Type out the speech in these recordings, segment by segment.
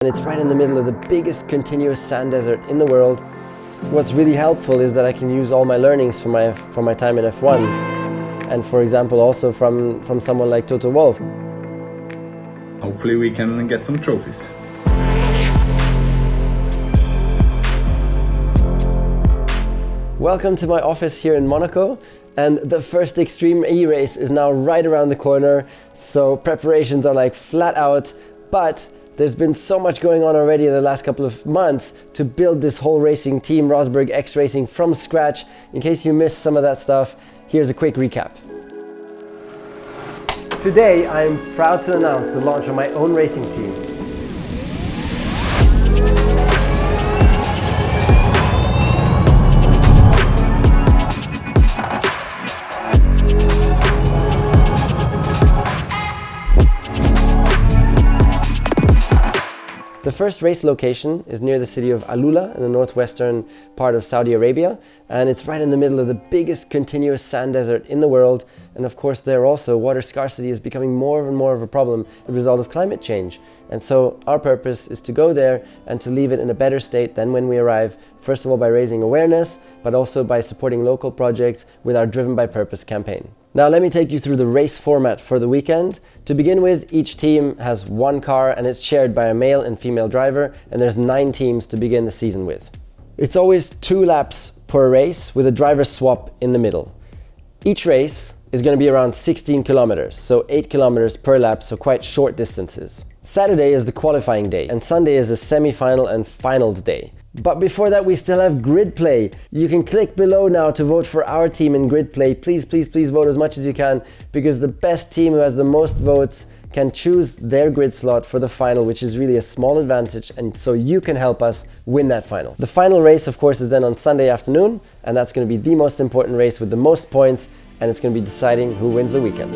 And it's right in the middle of the biggest continuous sand desert in the world. What's really helpful is that I can use all my learnings from my time in F1, and for example also from someone like Toto Wolff. Hopefully we can get some trophies. Welcome to my office here in Monaco, and the first Extreme E race is now right around the corner, so preparations are like flat out, but there's been so much going on already in the last couple of months to build this whole racing team, Rosberg X Racing, from scratch. In case you missed some of that stuff, here's a quick recap. Today, I'm proud to announce the launch of my own racing team. The first race location is near the city of Alula in the northwestern part of Saudi Arabia, and it's right in the middle of the biggest continuous sand desert in the world. And of course there also water scarcity is becoming more and more of a problem as a result of climate change. And so our purpose is to go there and to leave it in a better state than when we arrive, first of all by raising awareness, but also by supporting local projects with our Driven by Purpose campaign. Now let me take you through the race format for the weekend. To begin with, each team has one car and it's shared by a male and female driver, and there's 9 teams to begin the season with. It's always 2 laps per race with a driver swap in the middle. Each race is going to be around 16 kilometers, so 8 kilometers per lap, so quite short distances. Saturday is the qualifying day and Sunday is the semi-final and finals day. But before that, we still have grid play. You can click below now to vote for our team in grid play. Please, please, please vote as much as you can, because the best team who has the most votes can choose their grid slot for the final, which is really a small advantage, and so you can help us win that final. The final race, of course, is then on Sunday afternoon, and that's going to be the most important race with the most points, and it's going to be deciding who wins the weekend.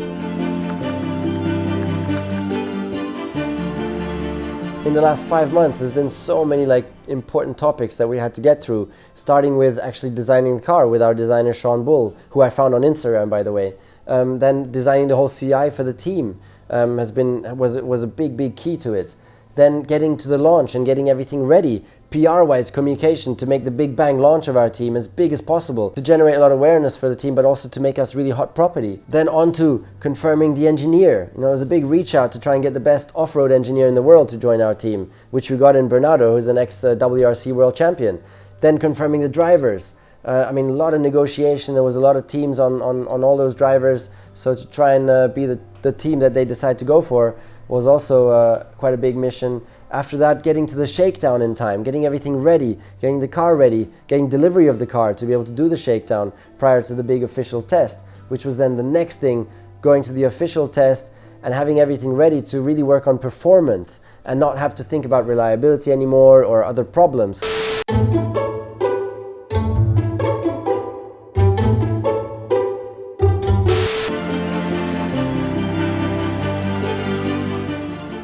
In the last 5 months, there's been so many important topics that we had to get through, starting with actually designing the car with our designer Sean Bull, who I found on Instagram, by the way. Then designing the whole CI for the team was a big key to it. Then getting to the launch and getting everything ready, PR-wise communication to make the big bang launch of our team as big as possible, to generate a lot of awareness for the team, but also to make us really hot property. Then on to confirming the engineer. It was a big reach out to try and get the best off-road engineer in the world to join our team, which we got in Bernardo, who's an ex-WRC world champion. Then confirming the drivers. A lot of negotiation. There was a lot of teams on all those drivers, so to try and be the team that they decide to go for was also quite a big mission. After that, getting to the shakedown in time, getting everything ready, getting the car ready, getting delivery of the car to be able to do the shakedown prior to the big official test, which was then the next thing, going to the official test and having everything ready to really work on performance and not have to think about reliability anymore or other problems.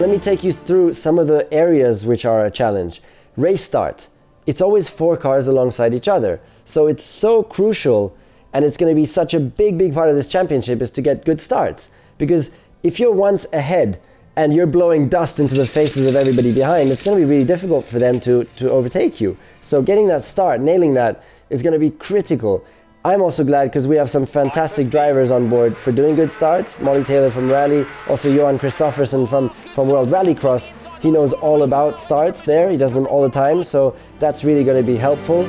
Let me take you through some of the areas which are a challenge. Race start. It's always 4 cars alongside each other. So it's so crucial, and it's going to be such a big part of this championship, is to get good starts. Because if you're once ahead and you're blowing dust into the faces of everybody behind, it's going to be really difficult for them to overtake you. So getting that start, nailing that, is going to be critical. I'm also glad because we have some fantastic drivers on board for doing good starts. Molly Taylor from Rally, also Johan Kristoffersen from World Rallycross. He knows all about starts there, he does them all the time, so that's really going to be helpful.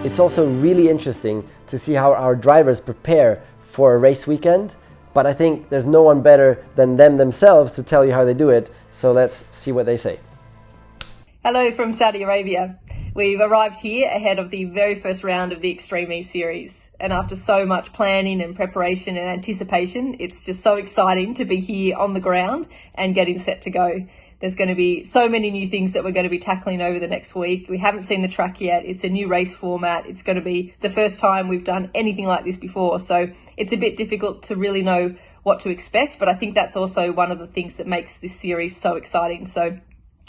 It's also really interesting to see how our drivers prepare for a race weekend, but I think there's no one better than them themselves to tell you how they do it, so let's see what they say. Hello from Saudi Arabia. We've arrived here ahead of the very first round of the Extreme E series, and after so much planning and preparation and anticipation, it's just so exciting to be here on the ground and getting set to go. There's going to be so many new things that we're going to be tackling over the next week. We haven't seen the track yet. It's a new race format. It's going to be the first time we've done anything like this before, so it's a bit difficult to really know what to expect, but I think that's also one of the things that makes this series so exciting. So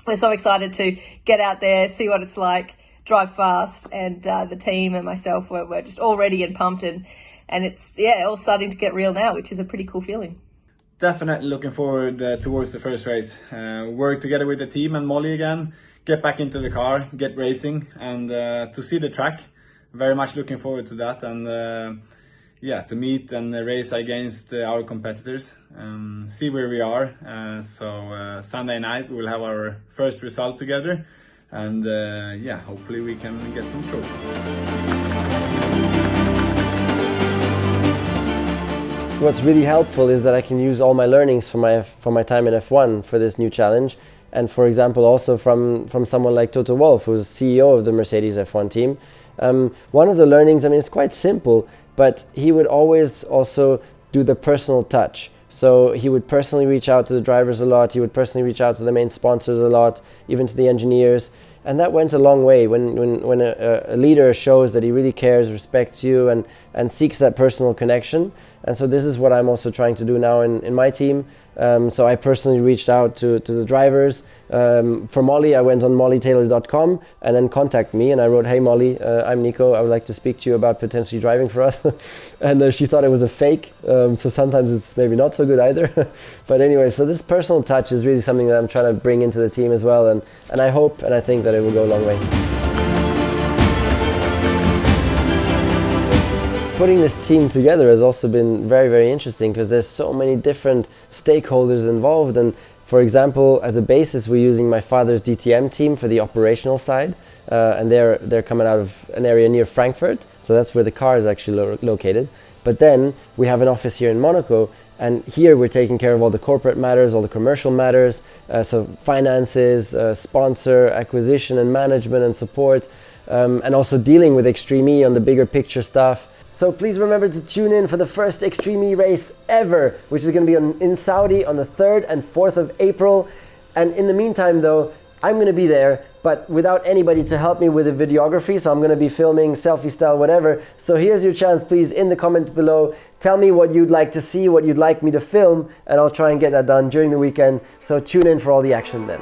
we're so excited to get out there, see what it's like, drive fast, and the team and myself, we're just all ready and pumped, and it's all starting to get real now, which is a pretty cool feeling. definitely looking forward towards the first race. Work together with the team and Molly again, get back into the car, get racing, and to see the track. Very much looking forward to that, and yeah, to meet and race against our competitors, see where we are. So Sunday night we will have our first result together, and yeah, hopefully we can get some trophies. What's really helpful is that I can use all my learnings from my time in F1 for this new challenge, and for example also from someone like Toto Wolff, who's CEO of the Mercedes F1 team. One of the learnings, I mean, it's quite simple, but he would always also do the personal touch. So he would personally reach out to the drivers a lot, he would personally reach out to the main sponsors a lot, even to the engineers. And that went a long way when a leader shows that he really cares, respects you, and seeks that personal connection. And so this is what I'm also trying to do now in my team. So I personally reached out to the drivers. For Molly, I went on mollytaylor.com and then contact me, and I wrote, "Hey Molly, I'm Nico, I would like to speak to you about potentially driving for us." And she thought it was a fake, so sometimes it's maybe not so good either. But anyway, so this personal touch is really something that I'm trying to bring into the team as well, and I hope and I think that it will go a long way. Putting this team together has also been very, very interesting because there's so many different stakeholders involved. And for example, as a basis, we're using my father's DTM team for the operational side, and they're coming out of an area near Frankfurt, so that's where the car is actually located. But then we have an office here in Monaco, and here we're taking care of all the corporate matters, all the commercial matters, so finances, sponsor, acquisition and management and support, and also dealing with Extreme E on the bigger picture stuff. So please remember to tune in for the first Extreme E race ever, which is going to be in Saudi on the 3rd and 4th of April. And in the meantime though, I'm going to be there, but without anybody to help me with the videography, so I'm going to be filming selfie style, whatever. So here's your chance, please, in the comments below, tell me what you'd like to see, what you'd like me to film, and I'll try and get that done during the weekend. So tune in for all the action then.